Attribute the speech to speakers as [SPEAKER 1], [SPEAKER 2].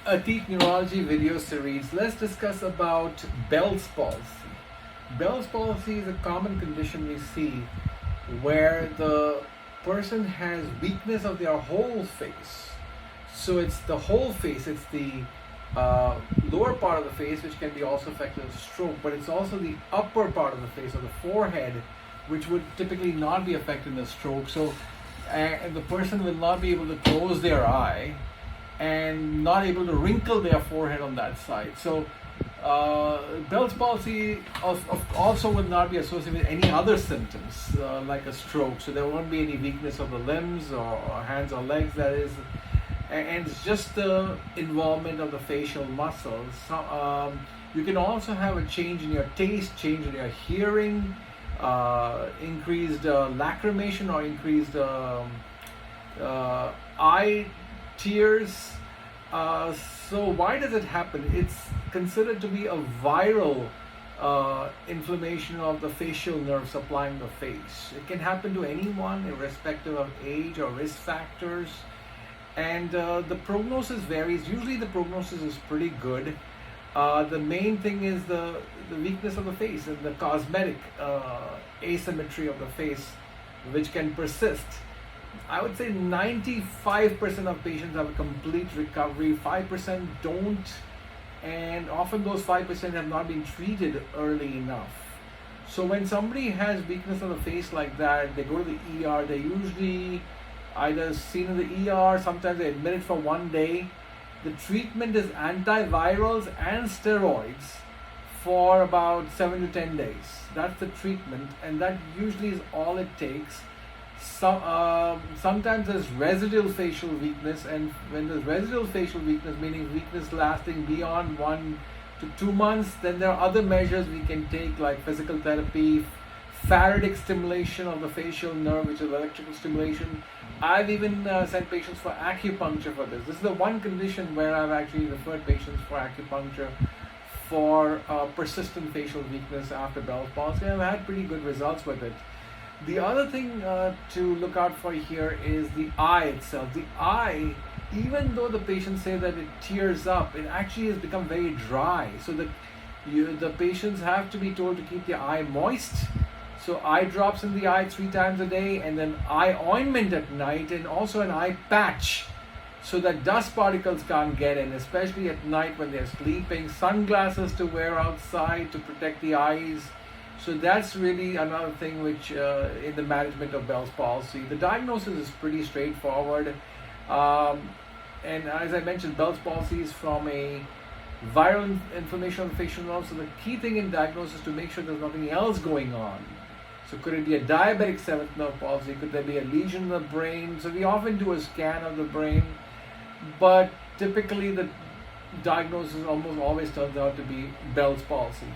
[SPEAKER 1] a teeth neurology video series. Let's discuss about Bell's palsy. Bell's palsy is a common condition we see where the person has weakness of their whole face. So it's the whole face, it's the lower part of the face which can be also affected with stroke, but it's also the upper part of the face or the forehead which would typically not be affected in a stroke. So the person will not be able to close their eye and not able to wrinkle their forehead on that side. So Bell's palsy also would not be associated with any other symptoms like a stroke. So there won't be any weakness of the limbs or hands or legs, that is, and it's just the involvement of the facial muscles. So, you can also have a change in your taste, change in your hearing, increased lacrimation or increased eye tears. So why does it happen? It's considered to be a viral inflammation of the facial nerve supplying the face. It can happen to anyone irrespective of age or risk factors, and the prognosis varies. Usually the prognosis is pretty good. The main thing is the weakness of the face and the cosmetic asymmetry of the face, which can persist. I would say 95% of patients have a complete recovery, 5% don't, and often those 5% have not been treated early enough. So when somebody has weakness of the face like that, they go to the ER, they're usually either seen in the ER, sometimes they're admitted for 1 day. The treatment is antivirals and steroids for about 7 to 10 days. That's the treatment, and that usually is all it takes. Sometimes there's residual facial weakness, and when there's residual facial weakness, meaning weakness lasting beyond 1 to 2 months, then there are other measures we can take like physical therapy, Faradic stimulation of the facial nerve, which is electrical stimulation. I've even sent patients for acupuncture for this. This is the one condition where I've actually referred patients for acupuncture for persistent facial weakness after Bell's palsy, and I've had pretty good results with it. The other thing to look out for here is the eye itself. The eye, even though the patients say that it tears up, it actually has become very dry. So the patients have to be told to keep their eye moist. So eye drops in the eye 3 times a day, and then eye ointment at night, and also an eye patch so that dust particles can't get in, especially at night when they're sleeping. Sunglasses to wear outside to protect the eyes. So that's really another thing which in the management of Bell's palsy. The diagnosis is pretty straightforward. And as I mentioned, Bell's palsy is from a viral inflammation of the facial nerve. So the key thing in diagnosis is to make sure there's nothing else going on. So could it be a diabetic seventh nerve palsy? Could there be a lesion in the brain? So we often do a scan of the brain, but typically the diagnosis almost always turns out to be Bell's palsy.